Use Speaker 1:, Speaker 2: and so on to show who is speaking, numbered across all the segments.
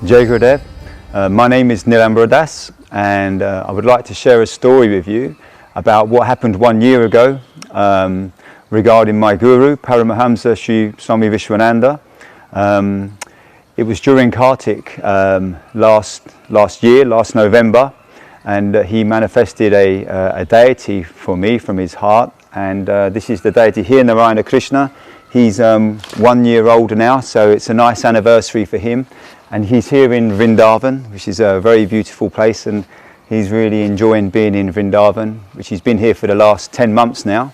Speaker 1: Jai Gurudev. My name is Nilambara, and I would like to share a story with you about what happened 1 year ago regarding my guru, Paramahamsa Vishwananda. It was during Kartik last November, and he manifested a deity for me from his heart, and this is the deity here, Narayana Krishna. He's 1 year older now, so it's a nice anniversary for him. And he's here in Vrindavan, which is a very beautiful place, and he's really enjoying being in Vrindavan, which he's been here for the last 10 months now.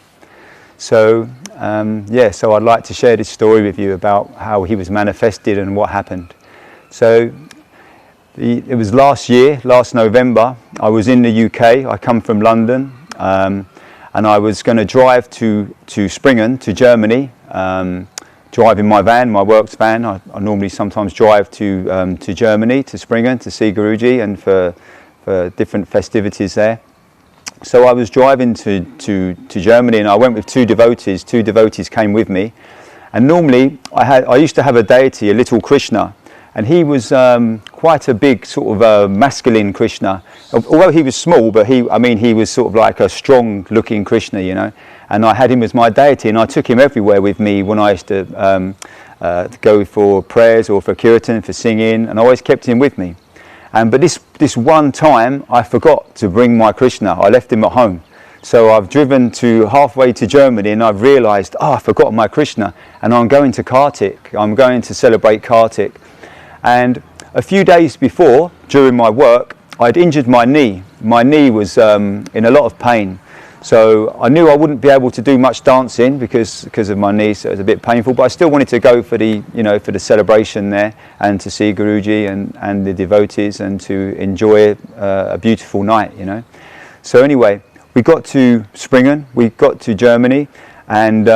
Speaker 1: So, so I'd like to share this story with you about how he was manifested and what happened. So, it was last November, I was in the UK, I come from London, and I was going to drive to Springen, to Germany, driving my van, my works van. I normally sometimes drive to Germany, to Springen, to see Guruji and for different festivities there. So I was driving to Germany, and I went with two devotees. Two devotees came with me, and normally I used to have a deity, a little Krishna, and he was quite a big sort of masculine Krishna. Although he was small, but he was sort of like a strong-looking Krishna, you know. And I had him as my deity, and I took him everywhere with me when I used to go for prayers or for kirtan, for singing, and I always kept him with me. But this one time, I forgot to bring my Krishna. I left him at home. So I've driven to halfway to Germany, and I've realised, I forgot my Krishna, and I'm going to Kartik. I'm going to celebrate Kartik. And a few days before, during my work, I'd injured my knee. My knee was in a lot of pain. So I knew I wouldn't be able to do much dancing because of my knee, so it was a bit painful. But I still wanted to go for the celebration there, and to see Guruji and the devotees, and to enjoy a beautiful night, you know. So anyway, we got to Springen, we got to Germany, and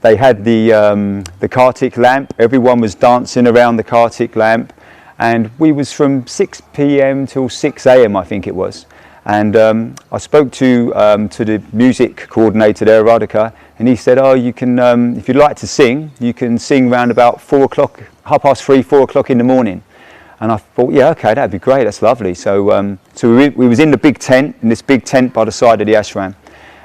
Speaker 1: they had the Kartik lamp. Everyone was dancing around the Kartik lamp, and we was from 6 p.m. till 6 a.m. I think it was. And I spoke to the music coordinator there, Radhika, and he said, you can, if you'd like to sing, you can sing round about 4 o'clock, 3:30, 4 o'clock in the morning. And I thought, yeah, okay, that'd be great, that's lovely. So we was in the big tent, in this big tent by the side of the ashram,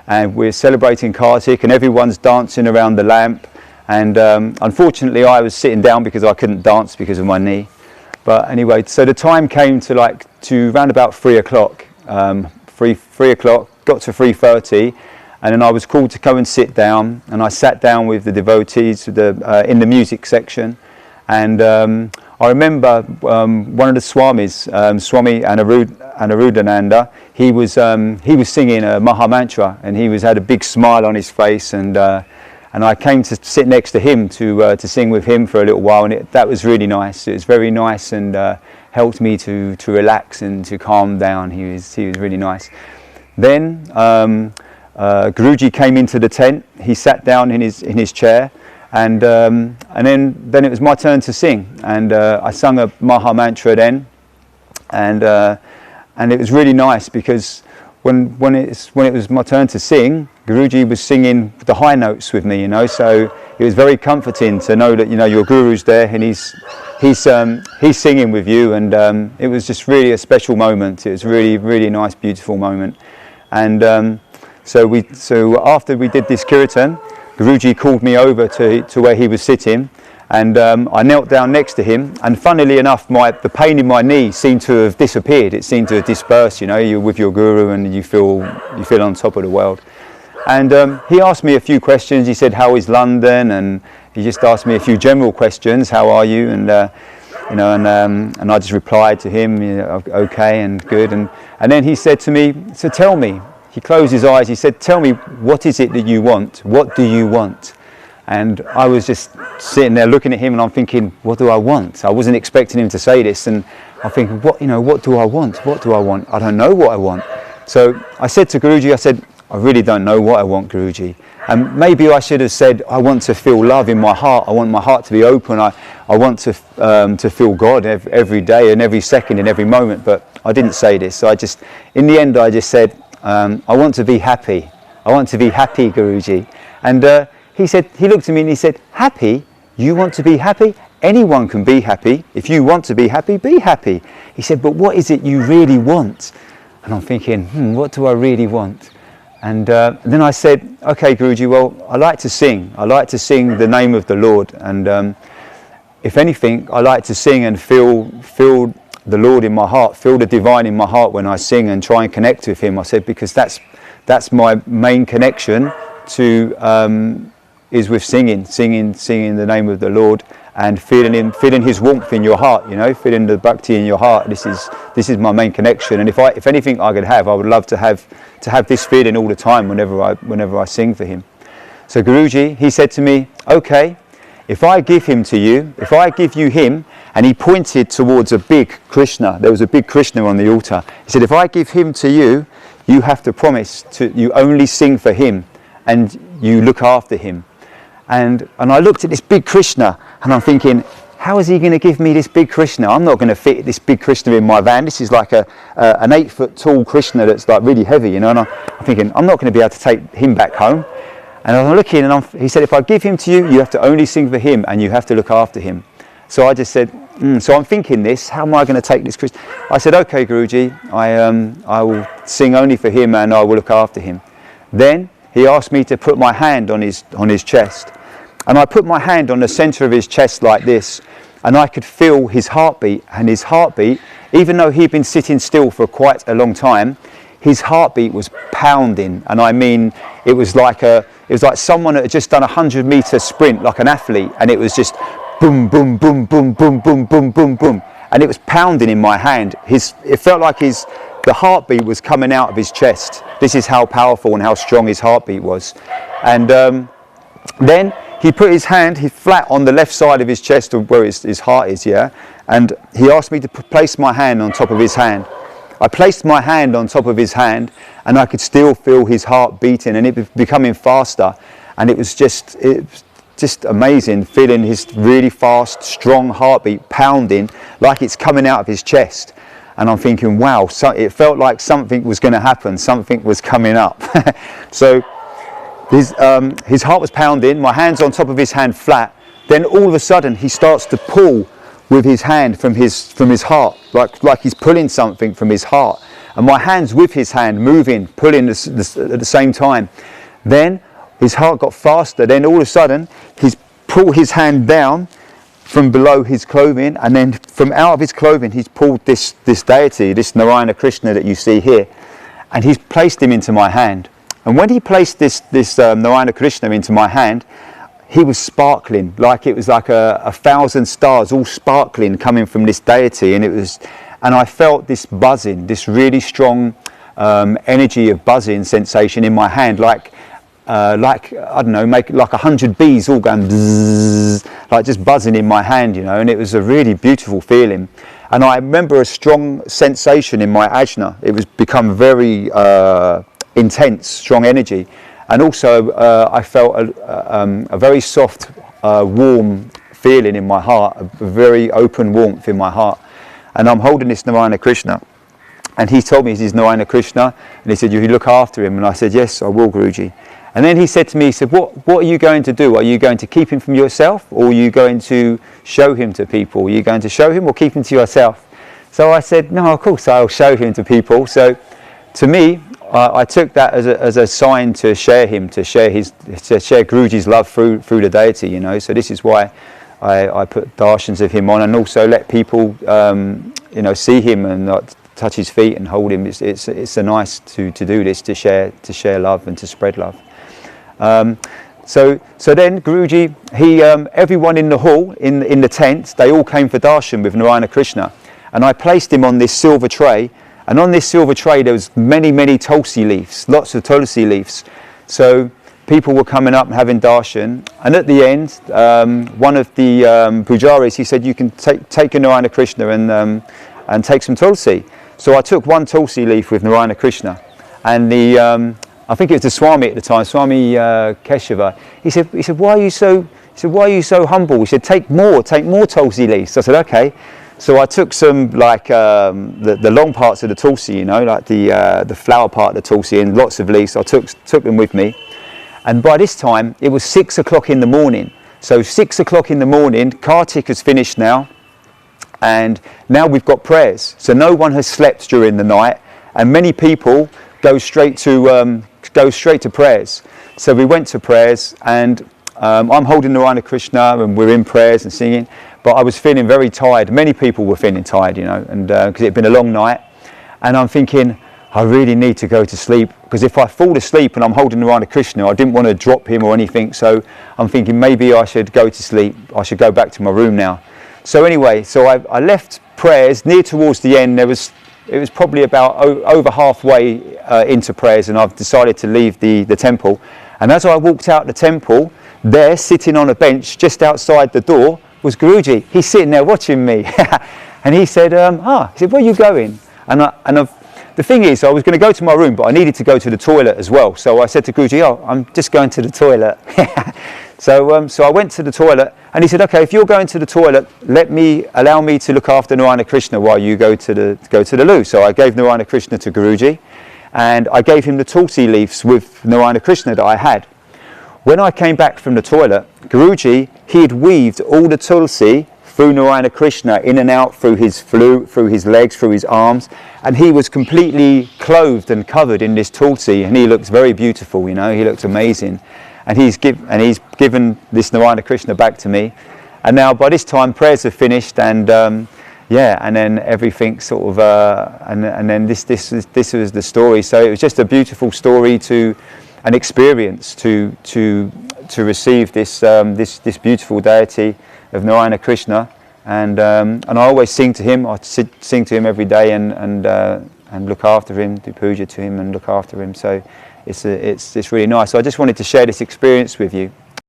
Speaker 1: and we're celebrating Kartik, and everyone's dancing around the lamp. And unfortunately, I was sitting down because I couldn't dance because of my knee. But anyway, so the time came to round about 3 o'clock. 3 o'clock, got to 3:30, and then I was called to come and sit down, and I sat down with the devotees in the music section. And I remember one of the Swamis, Swami Anuruddhananda, he was singing a Maha Mantra, and he had a big smile on his face, and I came to sit next to him to sing with him for a little while, and that was really nice. It was very nice, and helped me to relax and to calm down. He was really nice. Then Guruji came into the tent. He sat down in his chair, and then it was my turn to sing. And I sung a Maha Mantra then, and it was really nice because when it was my turn to sing, Guruji was singing the high notes with me, you know. So it was very comforting to know that, you know, your guru's there, and he's singing with you, and it was just really a special moment. It was really, really nice, beautiful moment. And so after we did this kirtan, Guruji called me over to where he was sitting, and I knelt down next to him. And funnily enough, the pain in my knee seemed to have disappeared. It seemed to have dispersed. You know, you're with your guru, and you feel on top of the world. And he asked me a few questions. He said, "How is London?" And he just asked me a few general questions. "How are you?" And and I just replied to him, you know, "Okay and good." And then he said to me, "So tell me." He closed his eyes. He said, "Tell me, what is it that you want? What do you want?" And I was just sitting there looking at him, and I'm thinking, "What do I want?" I wasn't expecting him to say this, and I'm thinking, "What do I want? What do I want? I don't know what I want." So I said to Guruji, I said, "I really don't know what I want, Guruji." And maybe I should have said, "I want to feel love in my heart. I want my heart to be open. I want to feel God every day and every second and every moment." But I didn't say this. So in the end, I just said, "I want to be happy. I want to be happy, Guruji." And he looked at me and he said, "Happy? You want to be happy? anyone can be happy. If you want to be happy, be happy. He said, but what is it you really want? And I'm thinking, what do I really want? And then I said, okay, Guruji, well, I like to sing. I like to sing the name of the Lord. And if anything, I like to sing and feel the Lord in my heart, feel the divine in my heart when I sing and try and connect with him. I said, because that's my main connection to, is with singing the name of the Lord and feeling his warmth in your heart, you know, feeling the bhakti in your heart. This is my main connection. And if anything I could have, I would love to have this feeling all the time whenever I sing for him. So Guruji, he said to me, okay, if I give him to you, if I give you him, and he pointed towards a big Krishna. There was a big Krishna on the altar. He said, if I give him to you, you have to promise you only sing for him and you look after him. And I looked at this big Krishna and I'm thinking, how is he going to give me this big Krishna? I'm not going to fit this big Krishna in my van. This is like an 8-foot tall Krishna that's like really heavy, you know. And I'm thinking, I'm not going to be able to take him back home. And I'm looking and he said, if I give him to you, you have to only sing for him and you have to look after him. So I just said, so I'm thinking this, how am I going to take this Krishna? I said, okay, Guruji, I will sing only for him and I will look after him. Then he asked me to put my hand on his chest. And I put my hand on the center of his chest like this, and I could feel his heartbeat. And his heartbeat, even though he'd been sitting still for quite a long time, his heartbeat was pounding. And I mean, it was like someone that had just done a 100-meter sprint, like an athlete, and it was just boom, boom, boom, boom, boom, boom, boom, boom, boom. And it was pounding in my hand. It felt like the heartbeat was coming out of his chest. This is how powerful and how strong his heartbeat was. And then he put his hand flat on the left side of his chest, where his heart is, yeah? And he asked me to place my hand on top of his hand. I placed my hand on top of his hand and I could still feel his heart beating and it was becoming faster. And it was just amazing, feeling his really fast, strong heartbeat pounding like it's coming out of his chest. And I'm thinking, wow, it felt like something was going to happen, something was coming up. So his heart was pounding, my hand's on top of his hand flat. Then all of a sudden he starts to pull with his hand from his heart, like he's pulling something from his heart. And my hand's with his hand, moving, pulling at the same time. Then his heart got faster. Then all of a sudden he's pulled his hand down from below his clothing, and then from out of his clothing he's pulled this deity, this Narayana Krishna that you see here, and he's placed him into my hand. And when he placed this Narayana Krishna into my hand, he was sparkling, like it was like a 1,000 stars all sparkling coming from this deity. And I felt this buzzing, this really strong energy of buzzing sensation in my hand, like I don't know, like 100 bees all going bzzz, like just buzzing in my hand, you know. And it was a really beautiful feeling. And I remember a strong sensation in my ajna. It was become very intense, strong energy. And also I felt a very soft, warm feeling in my heart, a very open warmth in my heart. And I'm holding this Narayana Krishna. And he told me he's Narayana Krishna. And he said, you look after him. And I said, yes, I will, Guruji. And then he said to me, he said, what are you going to do? Are you going to keep him from yourself? Or are you going to show him to people? Are you going to show him or keep him to yourself? So I said, no, of course I'll show him to people. So to me, I took that as a sign to share him, to share Guruji's love through the deity, you know. So this is why I put darshans of him on, and also let people, see him and touch his feet and hold him. It's a nice to do this, to share love and to spread love. So then Guruji, everyone in the hall, in the tent, they all came for darshan with Narayana Krishna, and I placed him on this silver tray. And on this silver tray there was many tulsi leaves, lots of tulsi leaves. So people were coming up and having darshan. And at the end, one of the pujaris, he said, you can take a Narayana Krishna and take some tulsi. So I took one tulsi leaf with Narayana Krishna. And I think it was the Swami at the time, Swami Keshava. He said, why are you so humble? He said, take more tulsi leaves. So I said, okay. So I took some, like the long parts of the tulsi, you know, like the flower part of the tulsi, and lots of leaves. I took them with me. And by this time, it was 6 o'clock in the morning. So 6 o'clock in the morning, Kartik has finished now, and now we've got prayers. So no one has slept during the night, and many people go straight to prayers. So we went to prayers, and I'm holding Narayana Krishna, and we're in prayers and singing. But I was feeling very tired. Many people were feeling tired, you know, and because it had been a long night. And I'm thinking, I really need to go to sleep, because if I fall asleep and I'm holding Narayana Krishna, I didn't want to drop him or anything. So I'm thinking maybe I should go to sleep. I should go back to my room now. So anyway, so I left prayers near towards the end. It was probably about over halfway into prayers, and I've decided to leave the temple. And as I walked out the temple, there, sitting on a bench just outside the door, was Guruji. He's sitting there watching me. And he said, he said, where are you going? The thing is, I was going to go to my room, but I needed to go to the toilet as well. So I said to Guruji, I'm just going to the toilet. So I went to the toilet, and he said, okay, if you're going to the toilet, allow me to look after Narayana Krishna while you go to the loo. So I gave Narayana Krishna to Guruji, and I gave him the tulsi leaves with Narayana Krishna that I had. When I came back from the toilet, Guruji, he had weaved all the tulsi through Narayana Krishna, in and out through his legs, through his arms, and he was completely clothed and covered in this tulsi, and he looked very beautiful, you know, he looked amazing. And he's given this Narayana Krishna back to me. And now by this time prayers have finished, and and then everything sort of and then this was the story. So it was just a beautiful story, an experience to receive this beautiful deity of Narayana Krishna, and I always sing to him. I sing to him every day, and look after him, do puja to him, and look after him. So it's really nice. So I just wanted to share this experience with you.